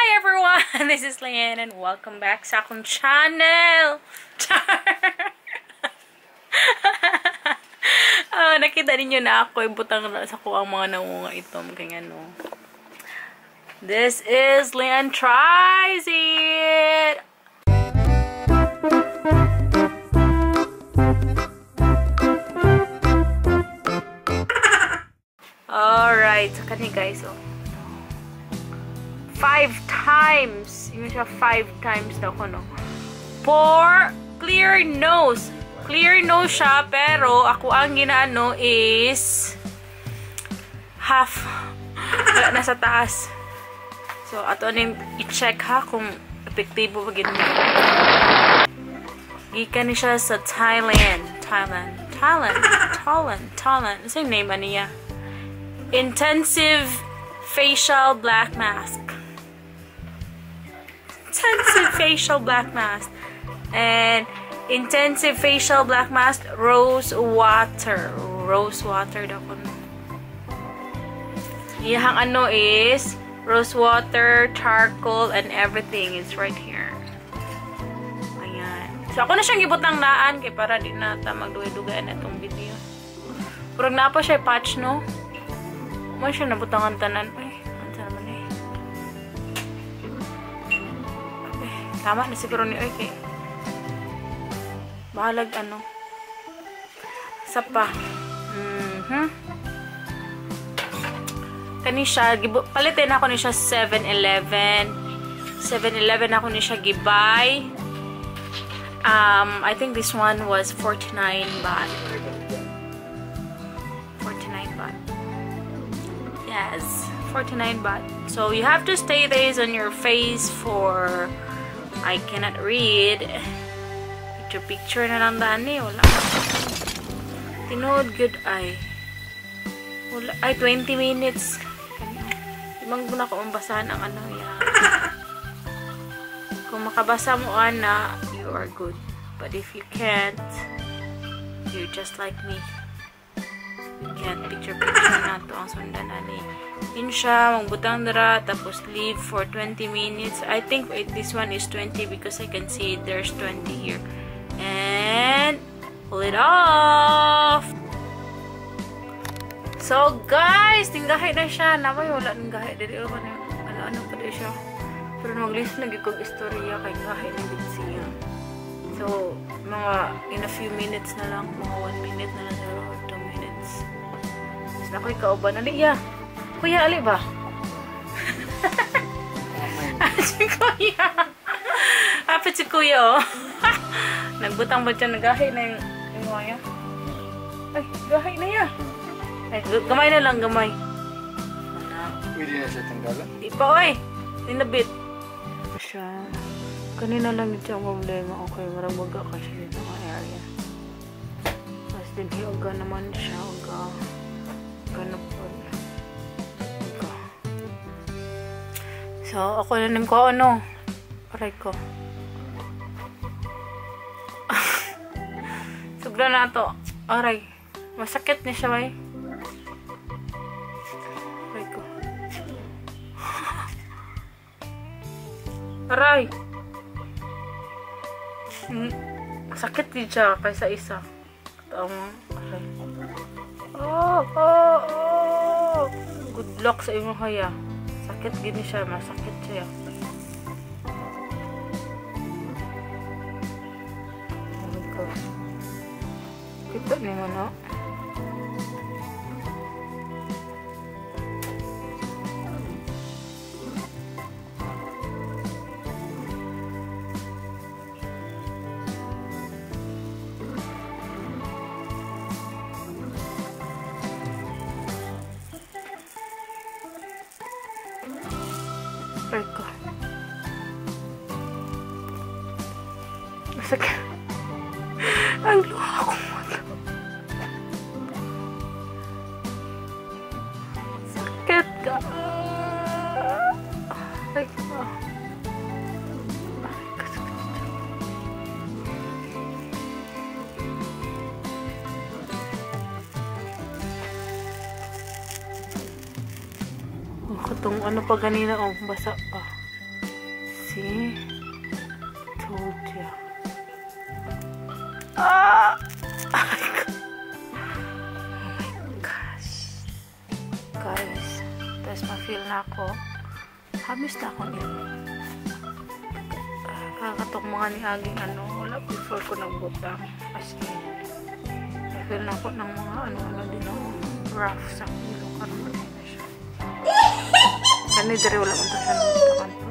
Hi everyone! This is LeeAnne and welcome back sa akong channel! Nakita ninyo na ako ibutang sa ko ang mga nangunga itom kaya ano. This is LeeAnne Tries It! Alright, so kani guys, oh. 5 times. Yun siya 5 times na ako, no? For clear nose. Clear nose siya, pero ako ang ginaano is half. Wala na sa taas. So, ato na i-check ha kung epektibo ba ginawa. Gikan ni siya sa Thailand. Thailand. Ano yung name niya? Intensive facial black mask. Intensive facial black mask. And intensive facial black mask, rose water. Rose water daw ko. Iyang ano is rose water, charcoal, and everything is right here. Ayan. So ako na siyang gibutang naan kay para di na ta magdugay-dugayan na itong video. Purag na pa siya patch, no? Mo siya nabutangan tanan. Ay, ano naman eh. Tama na siguro ni Oy. Bahalag ano. Isa pa. Kani siya, palitin ako ni siya 7-Eleven. 7-Eleven ako ni siya gibay. I think this one was 49 baht. 49 baht. Yes, 49 baht. So you have to stay this on your face for, I cannot read. Picture na lang dani, wala. Tinood good ay. Wala ay 20 minutes. Imang muna ko umbasahan ang ano yan. Kung makabasa mo ana, you are good. But if you can't, you're just like me. You can't picture na to ang sundan ani. Yun siya, magbutang dara, tapos leave for 20 minutes. I think this one is 20 because I can see there's 20 here. And pull it off. So guys, tinggahi na siya. Namay wala nang gahi diri o ano pa di siya. Pero mag-list lagi kog istorya kay gahi na din siya. So mga in a few minutes na lang, mga 1 minute na lang or 2 minutes. Mas na ko'y kauban ali ya. Kuya ali ba? Si kuya. Apit si kuya oh. Nagbutang ba dyan, nagahi na yung waya. Ay, gahi na yan. Ay, gamay na lang, gamay. Pwede na siya tanggalan? Di pa, oy. Ninabit. Siya. Kanina lang ito ang problema. Okay, marang baga kasi dito ang area. Tapos din, hiuga naman siya. Uga. Ganapon. Uga. So, ako na rin ko, ano. Aray ko. Sugla na to. Aray. Masakit na siya, bay. Aray ko. Aray. Masakit din siya kaysa isa. Aray. Oh. Good luck sa imong haya. Sakit gini siya. Masakit siya. Kita ni mana? Perko. Masakit. Ang luha ko. Sakit ka. Ay, Itong ano pa ganina, oh, basa pa. See? Told ya. Ah! Oh my gosh. Guys, tapos ma-feel na ako. Habis na ako nito. Kakatok mga ni aging ano, wala before ko nagbutang. As in, ma-feel na ako ng mga ano din ako. Rough sa ilong. Karoon na siya. Kani dari wala man to siya nagtakan.